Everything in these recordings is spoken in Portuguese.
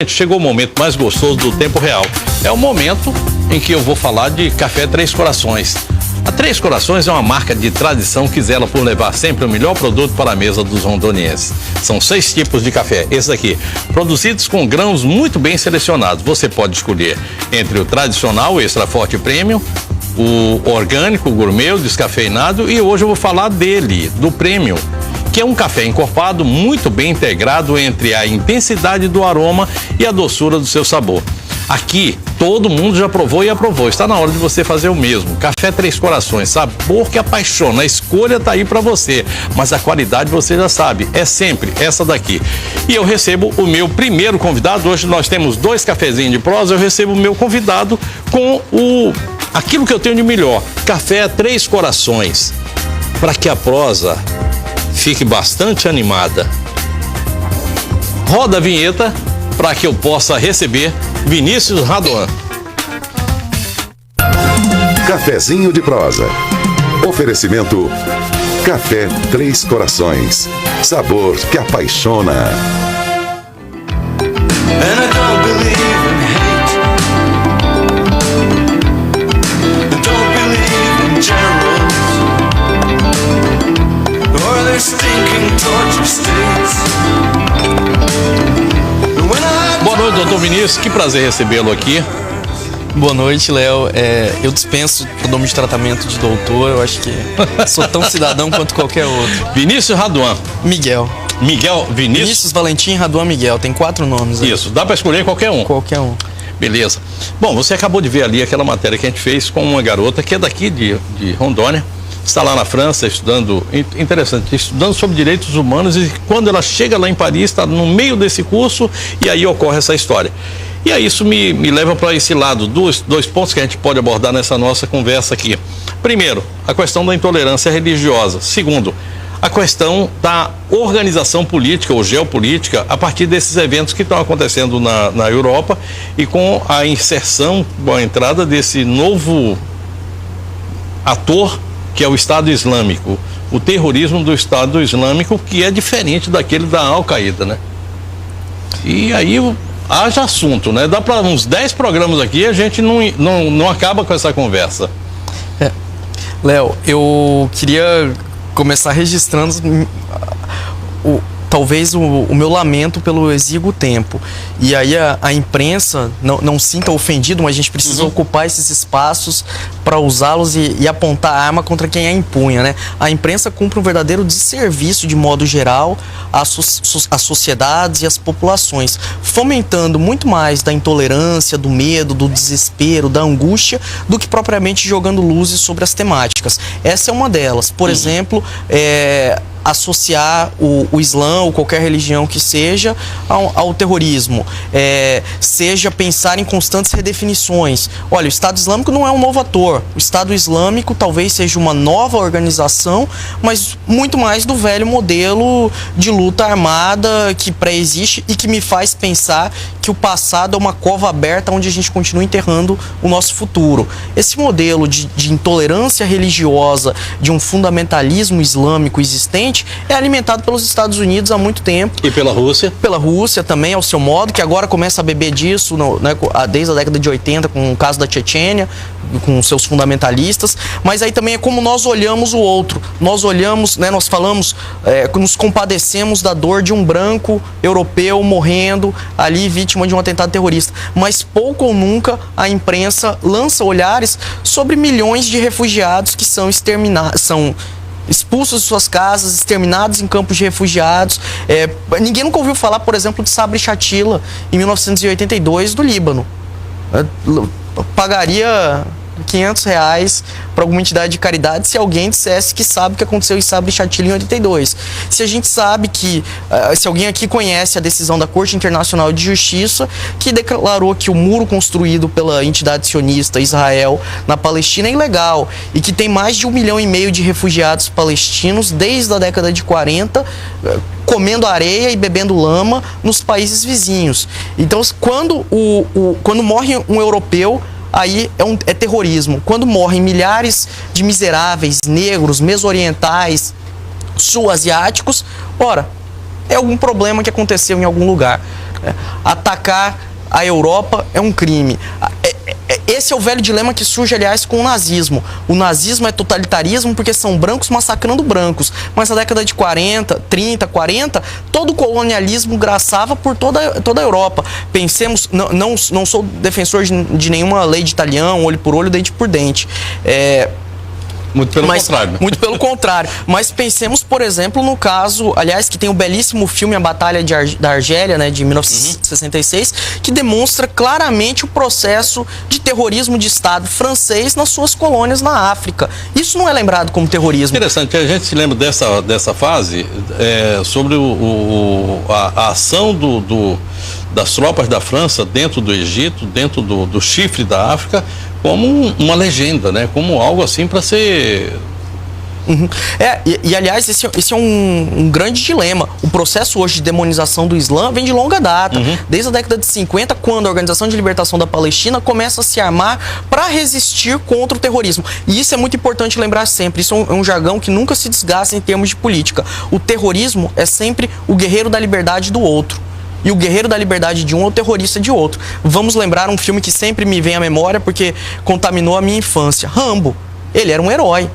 Chegou o momento mais gostoso do tempo real. É o momento em que eu vou falar de Café Três Corações. A Três Corações é uma marca de tradição que zela por levar sempre o melhor produto para a mesa dos rondonienses. São 6 tipos de café, esses aqui, produzidos com grãos muito bem selecionados. Você pode escolher entre o tradicional, o extra forte premium, o orgânico, o gourmet, o descafeinado, e hoje eu vou falar dele, do premium, que é um café encorpado muito bem integrado entre a intensidade do aroma e a doçura do seu sabor. Aqui, todo mundo já provou e aprovou. Está na hora de você fazer o mesmo. Café Três Corações, sabor que apaixona. A escolha está aí para você. Mas a qualidade você já sabe, é sempre essa daqui. E eu recebo o meu primeiro convidado. Hoje nós temos 2 cafezinhos de prosa. Eu recebo o meu convidado com aquilo que eu tenho de melhor. Café Três Corações. Para que a prosa fique bastante animada. Roda a vinheta para que eu possa receber Vinícius Raduan. Cafezinho de prosa. Oferecimento Café Três Corações. Sabor que apaixona. Boa noite, doutor Vinícius, que prazer recebê-lo aqui. Boa noite, Léo. Eu dispenso o nome de tratamento de doutor, eu acho que sou tão cidadão quanto qualquer outro. Vinícius Raduan. Miguel. Miguel Vinícius? Vinícius Valentim Raduan Miguel, tem 4 nomes. Isso, dá para escolher qualquer um? Qualquer um. Beleza. Bom, você acabou de ver ali aquela matéria que a gente fez com uma garota que é daqui de Rondônia, está lá na França estudando, interessante, estudando sobre direitos humanos, e quando ela chega lá em Paris, está no meio desse curso e aí ocorre essa história. E aí isso me leva para esse lado, dois pontos que a gente pode abordar nessa nossa conversa aqui. Primeiro, a questão da intolerância religiosa. Segundo, a questão da organização política ou geopolítica a partir desses eventos que estão acontecendo na Europa e com a inserção, com a entrada desse novo ator que é o Estado Islâmico, o terrorismo do Estado Islâmico, que é diferente daquele da Al-Qaeda, né? E aí haja assunto, né? Dá para uns 10 programas aqui e a gente não acaba com essa conversa. Léo, eu queria começar registrando talvez o meu lamento pelo exíguo tempo. E aí a imprensa não sinta ofendido, mas a gente precisa ocupar esses espaços para usá-los e apontar a arma contra quem a empunha, né? A imprensa cumpre um verdadeiro desserviço, de modo geral, às sociedades e às populações, fomentando muito mais da intolerância, do medo, do desespero, da angústia, do que propriamente jogando luzes sobre as temáticas. Essa é uma delas. Por exemplo, associar o Islã ou qualquer religião que seja ao terrorismo, seja pensar em constantes redefinições. Olha, o Estado Islâmico não é um novo ator. O Estado Islâmico talvez seja uma nova organização, mas muito mais do velho modelo de luta armada que pré-existe e que me faz pensar que o passado é uma cova aberta onde a gente continua enterrando o nosso futuro. Esse modelo de intolerância religiosa, de um fundamentalismo islâmico existente, é alimentado pelos Estados Unidos há muito tempo. E pela Rússia? Pela Rússia também, ao seu modo, que agora começa a beber disso, né, desde a década de 80, com o caso da Chechênia, com seus fundamentalistas. Mas aí também é como nós olhamos o outro. Nós olhamos, né, nós falamos, nos compadecemos da dor de um branco europeu morrendo ali, vítima de um atentado terrorista. Mas pouco ou nunca a imprensa lança olhares sobre milhões de refugiados que são expulsos de suas casas, exterminados em campos de refugiados. Ninguém nunca ouviu falar, por exemplo, de Sabri Shatila, em 1982, do Líbano. Pagaria R$500 para alguma entidade de caridade se alguém dissesse que sabe o que aconteceu em Sabri Shatila em 82. Se a gente sabe que, se alguém aqui conhece a decisão da Corte Internacional de Justiça, que declarou que o muro construído pela entidade sionista Israel na Palestina é ilegal e que tem mais de 1,5 milhão de refugiados palestinos desde a década de 40, comendo areia e bebendo lama nos países vizinhos. Então, quando morre um europeu, aí é terrorismo. Quando morrem milhares de miseráveis negros, meso-orientais, sul-asiáticos, ora, é algum problema que aconteceu em algum lugar. Atacar a Europa é um crime. Esse é o velho dilema que surge, aliás, com o nazismo. O nazismo é totalitarismo porque são brancos massacrando brancos. Mas na década de 40, 30, 40, todo o colonialismo graçava por toda a Europa. Pensemos, não sou defensor de nenhuma lei de Italião, olho por olho, dente por dente. Muito pelo contrário. Muito pelo contrário. Mas pensemos, por exemplo, no caso, aliás, que tem o belíssimo filme A Batalha da Argélia, né, de 1966, que demonstra claramente o processo de terrorismo de Estado francês nas suas colônias na África. Isso não é lembrado como terrorismo. Interessante, a gente se lembra dessa fase sobre a ação das tropas da França dentro do Egito, dentro do chifre da África, como uma legenda, né? Como algo assim para ser... Aliás, esse é um grande dilema. O processo hoje de demonização do Islã vem de longa data. Desde a década de 50, quando a Organização de Libertação da Palestina começa a se armar para resistir contra o terrorismo. E isso é muito importante lembrar sempre. Isso é um jargão que nunca se desgasta em termos de política. O terrorismo é sempre o guerreiro da liberdade do outro. E o guerreiro da liberdade de um é o terrorista de outro. Vamos lembrar um filme que sempre me vem à memória porque contaminou a minha infância. Rambo. Ele era um herói.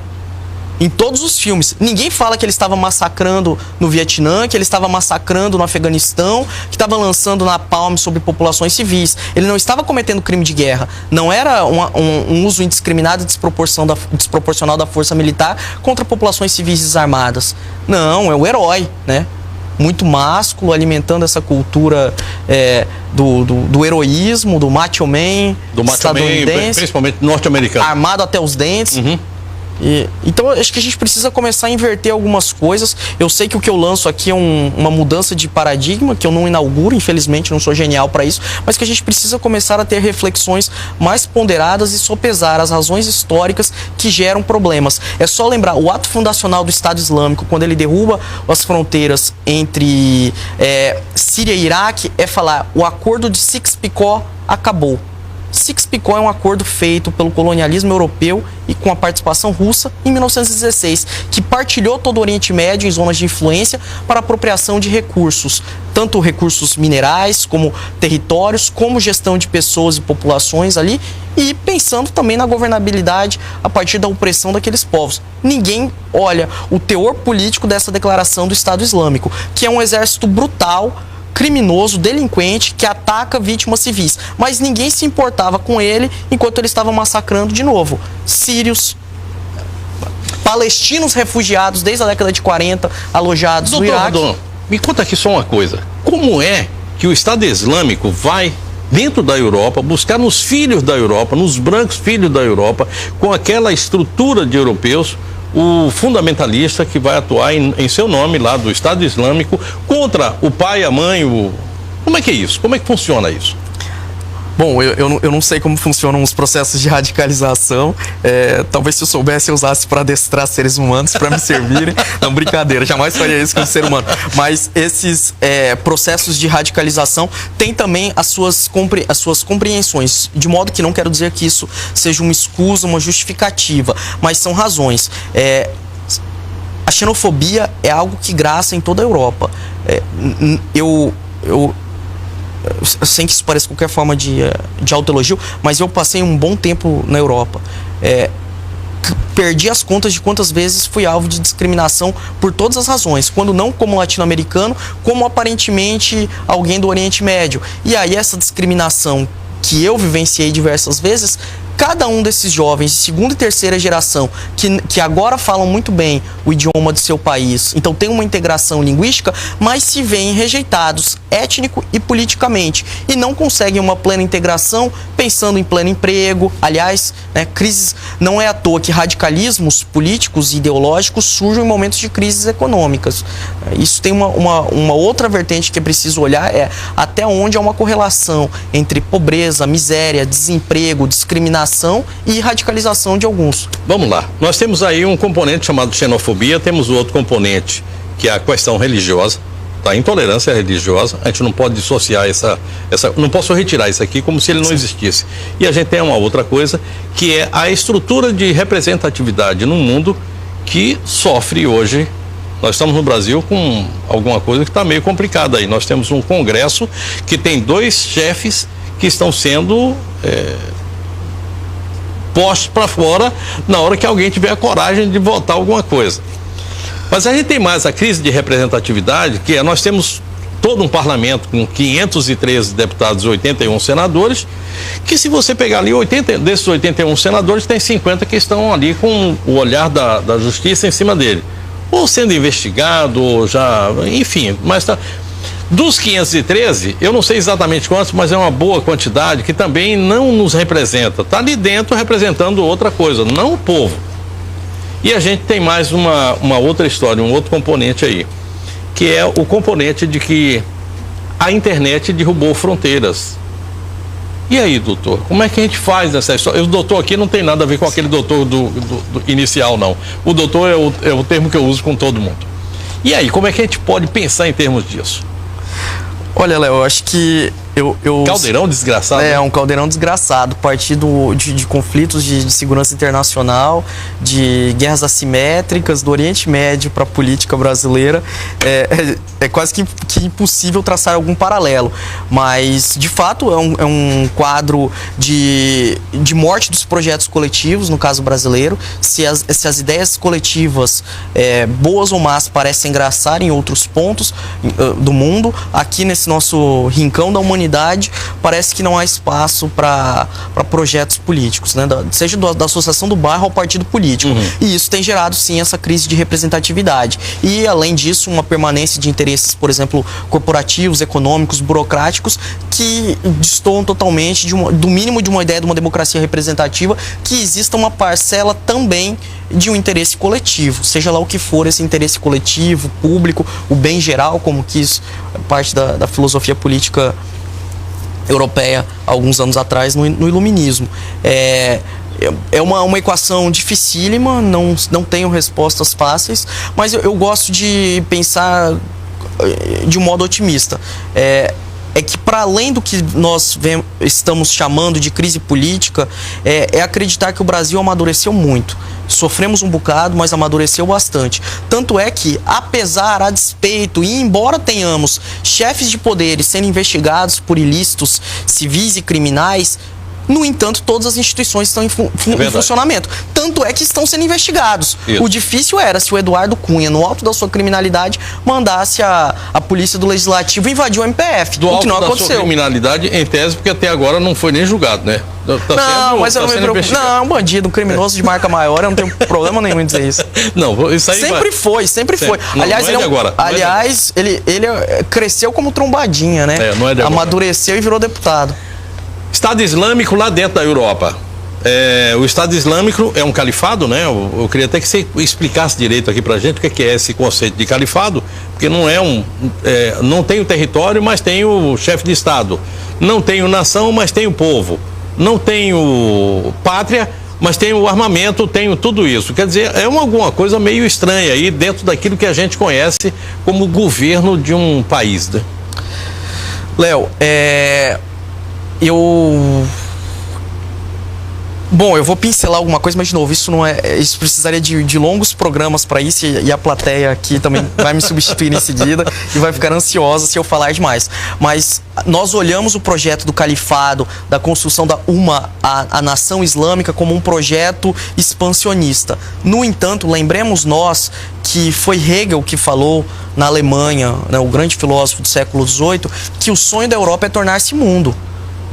Em todos os filmes. Ninguém fala que ele estava massacrando no Vietnã, que ele estava massacrando no Afeganistão, que estava lançando napalm sobre populações civis. Ele não estava cometendo crime de guerra. Não era um uso indiscriminado e desproporcional da força militar contra populações civis desarmadas. Não, é o herói, né? Muito másculo, alimentando essa cultura do heroísmo, do macho man, estadunidense, principalmente norte-americano. Armado até os dentes. Então, acho que a gente precisa começar a inverter algumas coisas. Eu sei que o que eu lanço aqui é uma mudança de paradigma, que eu não inauguro, infelizmente, não sou genial para isso, mas que a gente precisa começar a ter reflexões mais ponderadas e sopesar as razões históricas que geram problemas. É só lembrar, o ato fundacional do Estado Islâmico, quando ele derruba as fronteiras entre Síria e Iraque, é falar, o acordo de Sykes-Picot acabou. Sykes-Picot é um acordo feito pelo colonialismo europeu e com a participação russa em 1916, que partilhou todo o Oriente Médio em zonas de influência para apropriação de recursos, tanto recursos minerais, como territórios, como gestão de pessoas e populações ali, e pensando também na governabilidade a partir da opressão daqueles povos. Ninguém olha o teor político dessa declaração do Estado Islâmico, que é um exército brutal, criminoso, delinquente, que ataca vítimas civis. Mas ninguém se importava com ele enquanto ele estava massacrando de novo sírios, palestinos refugiados desde a década de 40, alojados no Iraque. Doutor, me conta aqui só uma coisa. Como é que o Estado Islâmico vai dentro da Europa, buscar nos filhos da Europa, nos brancos filhos da Europa, com aquela estrutura de europeus, o fundamentalista que vai atuar em seu nome lá do Estado Islâmico contra o pai, a mãe, Como é que é isso? Como é que funciona isso? Bom, eu não sei como funcionam os processos de radicalização. Talvez se eu soubesse, eu usasse para adestrar seres humanos para me servirem. Não, brincadeira, jamais faria isso com o ser humano. Mas esses processos de radicalização têm também as suas compreensões. De modo que não quero dizer que isso seja uma escusa, uma justificativa, mas são razões. A xenofobia é algo que graça em toda a Europa. Sem que isso pareça qualquer forma de autoelogio, mas eu passei um bom tempo na Europa. Perdi as contas de quantas vezes fui alvo de discriminação por todas as razões, quando não como latino-americano, como aparentemente alguém do Oriente Médio. E aí essa discriminação que eu vivenciei diversas vezes, cada um desses jovens de segunda e terceira geração que agora falam muito bem o idioma do seu país, então tem uma integração linguística, mas se veem rejeitados étnico e politicamente e não conseguem uma plena integração pensando em pleno emprego. Aliás, crises, não é à toa que radicalismos políticos e ideológicos surgem em momentos de crises econômicas. Isso tem uma outra vertente que é preciso olhar, até onde há uma correlação entre pobreza, miséria, desemprego, discriminação e radicalização de alguns. Vamos lá, nós temos aí um componente chamado xenofobia, temos o outro componente que é a questão religiosa, a intolerância religiosa. A gente não pode dissociar não posso retirar isso aqui como se ele não existisse. E a gente tem uma outra coisa que é a estrutura de representatividade no mundo que sofre hoje Nós estamos no Brasil com alguma coisa que está meio complicada aí. Nós temos um Congresso que tem 2 chefes que estão sendo postos para fora na hora que alguém tiver a coragem de votar alguma coisa. Mas a gente tem mais a crise de representatividade, que nós temos todo um parlamento com 513 deputados e 81 senadores, que se você pegar ali, desses 81 senadores, tem 50 que estão ali com o olhar da justiça em cima dele. Ou sendo investigado, ou já, enfim, mas tá. Dos 513, eu não sei exatamente quantos, mas é uma boa quantidade que também não nos representa. Está ali dentro representando outra coisa, não o povo. E a gente tem mais uma outra história, um outro componente aí, que é o componente de que a internet derrubou fronteiras. E aí, doutor, como é que a gente faz nessa história? O doutor aqui não tem nada a ver com aquele doutor do inicial, não. O doutor é o termo que eu uso com todo mundo. E aí, como é que a gente pode pensar em termos disso? Olha, Léo, eu acho que caldeirão desgraçado. É, um caldeirão desgraçado, partido de conflitos de segurança internacional, de guerras assimétricas, do Oriente Médio para a política brasileira. É quase que impossível traçar algum paralelo. Mas, de fato, é um quadro de morte dos projetos coletivos, no caso brasileiro. Se as ideias coletivas, boas ou más, parecem engraçar em outros pontos do mundo, aqui nesse nosso rincão da humanidade, parece que não há espaço para projetos políticos, né? Seja da associação do bairro ao partido político. E isso tem gerado, sim, essa crise de representatividade. E, além disso, uma permanência de interesses, por exemplo, corporativos, econômicos, burocráticos, que destoam totalmente do mínimo de uma ideia de uma democracia representativa, que exista uma parcela também de um interesse coletivo, seja lá o que for esse interesse coletivo, público, o bem geral, como quis parte da filosofia política europeia alguns anos atrás no iluminismo. É uma equação dificílima, não tenho respostas fáceis, mas eu gosto de pensar de um modo otimista. É que, para além do que nós estamos chamando de crise política, é acreditar que o Brasil amadureceu muito. Sofremos um bocado, mas amadureceu bastante. Tanto é que, apesar, a despeito, e embora tenhamos chefes de poderes sendo investigados por ilícitos civis e criminais, no entanto, todas as instituições estão em funcionamento. Tanto é que estão sendo investigados. Isso. O difícil era se o Eduardo Cunha, no alto da sua criminalidade, mandasse a polícia do Legislativo invadir o MPF. O que não aconteceu. Do alto da sua criminalidade, em tese, porque até agora não foi nem julgado, né? Mas eu não me preocupo. Não, é um bandido, um criminoso de marca maior, eu não tenho problema nenhum em dizer isso. Não, isso aí sempre foi. Não, aliás, não é agora. Aliás, ele cresceu como trombadinha, né? Não é de agora. Amadureceu e virou deputado. Estado Islâmico lá dentro da Europa. O Estado Islâmico é um califado, né? Eu queria até que você explicasse direito aqui pra gente o que é esse conceito de califado, porque não não tem o território, mas tem o chefe de Estado. Não tem o nação, mas tem o povo. Não tem o pátria, mas tem o armamento, tem tudo isso. Quer dizer, alguma coisa meio estranha aí dentro daquilo que a gente conhece como governo de um país, né? Léo, Bom, eu vou pincelar alguma coisa, mas de novo, isso precisaria de longos programas para isso, e a plateia aqui também vai me substituir em seguida e vai ficar ansiosa se eu falar demais. Mas nós olhamos o projeto do califado, da construção da a nação islâmica, como um projeto expansionista. No entanto, lembremos nós que foi Hegel que falou na Alemanha, né, o grande filósofo do século XVIII, que o sonho da Europa é tornar-se mundo.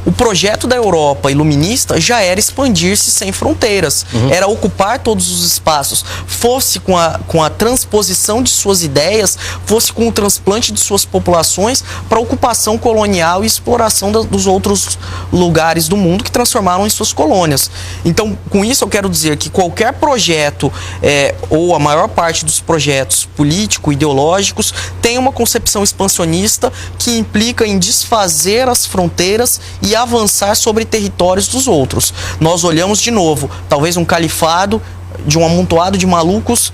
O projeto da Europa iluminista já era expandir-se sem fronteiras, era ocupar todos os espaços, fosse com a transposição de suas ideias, fosse com o transplante de suas populações para ocupação colonial e exploração dos outros lugares do mundo que transformaram em suas colônias. Então, com isso eu quero dizer que qualquer projeto, ou a maior parte dos projetos político-ideológicos, tem uma concepção expansionista que implica em desfazer as fronteiras e avançar sobre territórios dos outros. Nós olhamos de novo, talvez um califado de um amontoado de malucos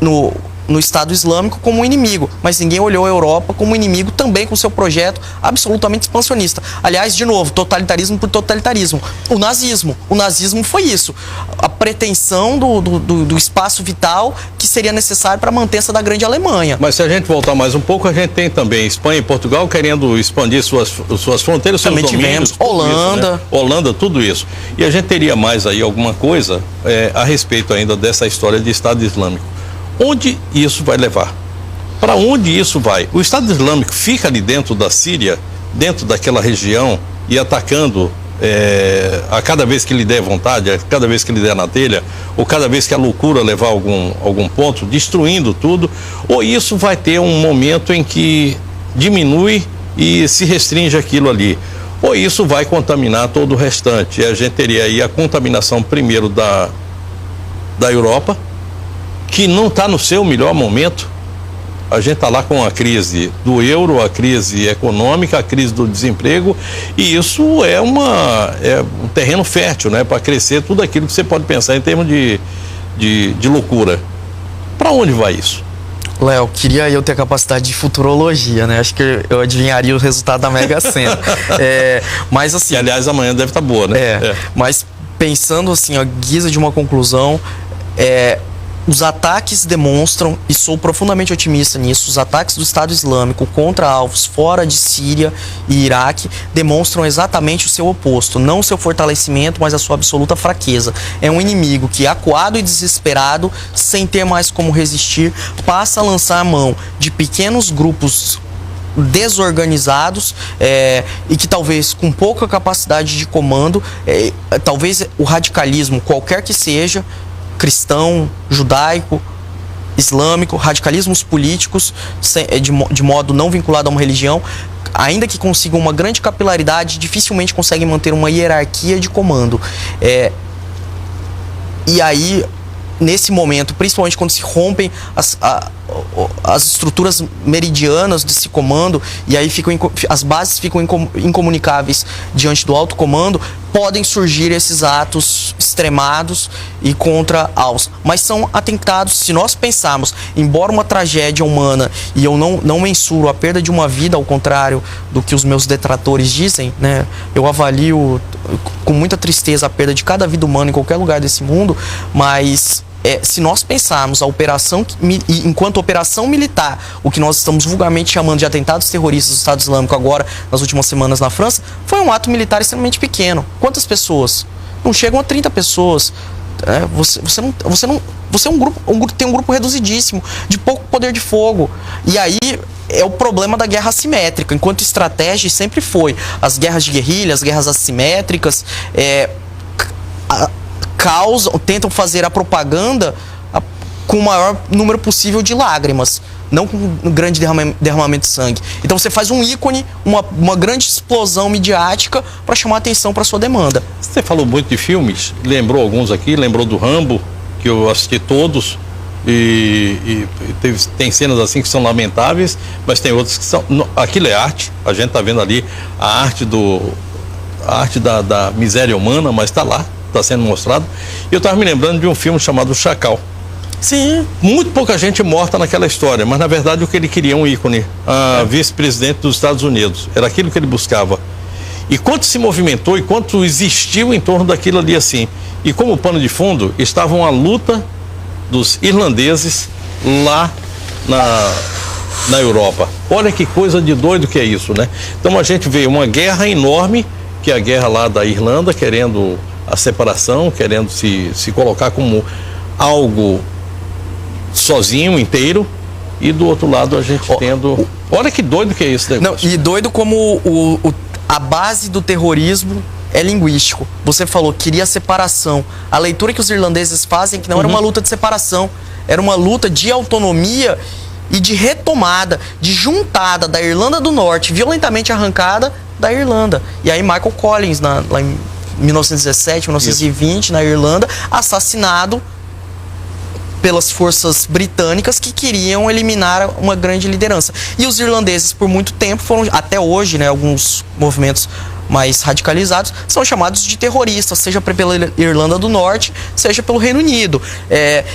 no Estado Islâmico como um inimigo, mas ninguém olhou a Europa como um inimigo também com seu projeto absolutamente expansionista. Aliás, de novo, totalitarismo por totalitarismo. O nazismo foi isso. A pretensão do espaço vital que seria necessário para a mantença da grande Alemanha. Mas se a gente voltar mais um pouco, a gente tem também Espanha e Portugal querendo expandir suas fronteiras, seus também domínios. Tivemos Holanda. Isso, né? Holanda, tudo isso. E a gente teria mais aí alguma coisa a respeito ainda dessa história de Estado Islâmico. Onde isso vai levar? Para onde isso vai? O Estado Islâmico fica ali dentro da Síria, dentro daquela região, e atacando a cada vez que lhe der vontade, a cada vez que lhe der na telha, ou cada vez que a loucura levar algum ponto, destruindo tudo, ou isso vai ter um momento em que diminui e se restringe aquilo ali, ou isso vai contaminar todo o restante. E a gente teria aí a contaminação primeiro da Europa, que não está no seu melhor momento. A gente está lá com a crise do euro, a crise econômica, a crise do desemprego, e isso é um terreno fértil, né, para crescer tudo aquilo que você pode pensar em termos de loucura. Para onde vai isso? Léo, queria eu ter a capacidade de futurologia, né? Acho que eu adivinharia o resultado da Mega Sena. Mas assim... Que, aliás, amanhã deve estar boa, né? Mas pensando assim, a guisa de uma conclusão, os ataques demonstram, e sou profundamente otimista nisso, os ataques do Estado Islâmico contra alvos fora de Síria e Iraque demonstram exatamente o seu oposto, não o seu fortalecimento, mas a sua absoluta fraqueza. É um inimigo que, acuado e desesperado, sem ter mais como resistir, passa a lançar a mão de pequenos grupos desorganizados e que talvez com pouca capacidade de comando, talvez o radicalismo, qualquer que seja, cristão, judaico, islâmico, radicalismos políticos de modo não vinculado a uma religião, ainda que consigam uma grande capilaridade, dificilmente conseguem manter uma hierarquia de comando. E aí, nesse momento, principalmente quando se rompem as estruturas meridianas desse comando, e aí as bases ficam incomunicáveis diante do alto comando, podem surgir esses atos extremados e contra aos. Mas são atentados, se nós pensarmos, embora uma tragédia humana, e eu não mensuro a perda de uma vida, ao contrário do que os meus detratores dizem, né? Eu avalio com muita tristeza a perda de cada vida humana em qualquer lugar desse mundo, mas se nós pensarmos a operação, enquanto operação militar, o que nós estamos vulgarmente chamando de atentados terroristas do Estado Islâmico agora, nas últimas semanas na França, foi um ato militar extremamente pequeno. Quantas pessoas? Não chegam a 30 pessoas. Você é um grupo, tem um grupo reduzidíssimo, de pouco poder de fogo. E aí é o problema da guerra assimétrica, enquanto estratégia sempre foi. As guerras de guerrilha, as guerras assimétricas, tentam fazer a propaganda com o maior número possível de lágrimas, não com um grande derramamento de sangue. Então você faz um ícone, uma grande explosão midiática para chamar atenção para sua demanda. Você falou muito de filmes, lembrou alguns aqui, lembrou do Rambo, que eu assisti todos, tem cenas assim que são lamentáveis, mas tem outras que são... Aquilo é arte, a gente está vendo ali a arte da miséria humana, mas está lá, está sendo mostrado. E eu estava me lembrando de um filme chamado O Chacal. Sim. Muito pouca gente morta naquela história, mas na verdade o que ele queria é um ícone, a vice-presidente dos Estados Unidos. Era aquilo que ele buscava. E quanto se movimentou e quanto existiu em torno daquilo ali assim. E como pano de fundo, estava a luta dos irlandeses lá na Europa. Olha que coisa de doido que é isso, né? Então a gente vê uma guerra enorme, que é a guerra lá da Irlanda, querendo a separação, querendo se colocar como algo sozinho, inteiro, e do outro lado a gente tendo... Olha que doido que é isso, negócio. Não, e doido como a base do terrorismo é linguístico. Você falou que queria separação. A leitura que os irlandeses fazem que não era uma luta de separação, era uma luta de autonomia e de retomada, de juntada da Irlanda do Norte, violentamente arrancada da Irlanda. E aí Michael Collins, lá em 1917, 1920, isso, na Irlanda, assassinado pelas forças britânicas que queriam eliminar uma grande liderança. E os irlandeses, por muito tempo, foram, até hoje, né, alguns movimentos mais radicalizados, são chamados de terroristas, seja pela Irlanda do Norte, seja pelo Reino Unido.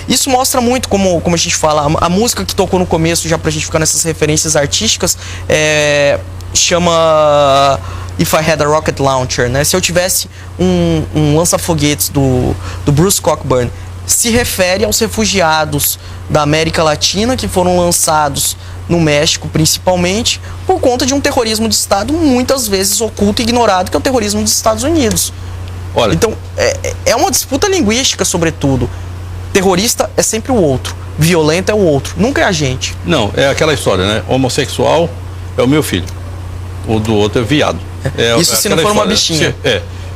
Isso mostra muito, como a gente fala, a música que tocou no começo, já pra gente ficar nessas referências artísticas, chama If I Had a Rocket Launcher, né? Se eu tivesse um lança-foguetes do Bruce Cockburn, se refere aos refugiados da América Latina que foram lançados no México, principalmente, por conta de um terrorismo de Estado muitas vezes oculto e ignorado, que é o terrorismo dos Estados Unidos. Olha, então, é uma disputa linguística, sobretudo. Terrorista é sempre o outro, violento é o outro, nunca é a gente. Não, é aquela história, né? Homossexual é o meu filho, o do outro é viado. Isso se não for uma bichinha.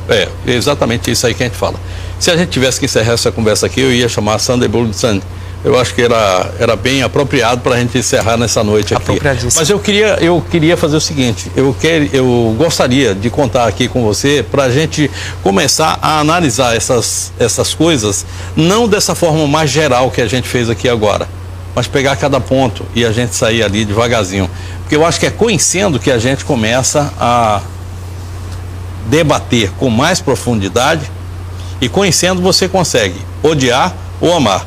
É exatamente isso aí que a gente fala. Se a gente tivesse que encerrar essa conversa aqui, eu ia chamar Sunday Blood Sunday. Eu acho que era bem apropriado para a gente encerrar nessa noite aqui. Mas eu queria fazer o seguinte, eu gostaria de contar aqui com você para a gente começar a analisar essas coisas, não dessa forma mais geral que a gente fez aqui agora, mas pegar cada ponto e a gente sair ali devagarzinho. Porque eu acho que é conhecendo que a gente começa a debater com mais profundidade, e conhecendo você consegue odiar ou amar,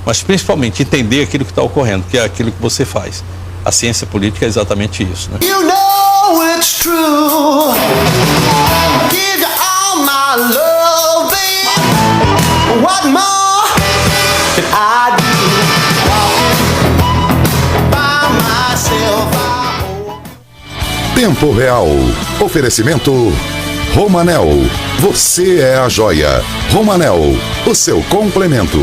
mas principalmente entender aquilo que está ocorrendo, que é aquilo que você faz. A ciência política é exatamente isso, né? You know it's true. Give you all my love, baby. What more I do? By myself. Tempo Real. Oferecimento Romanel. Você é a joia. Romanel, o seu complemento.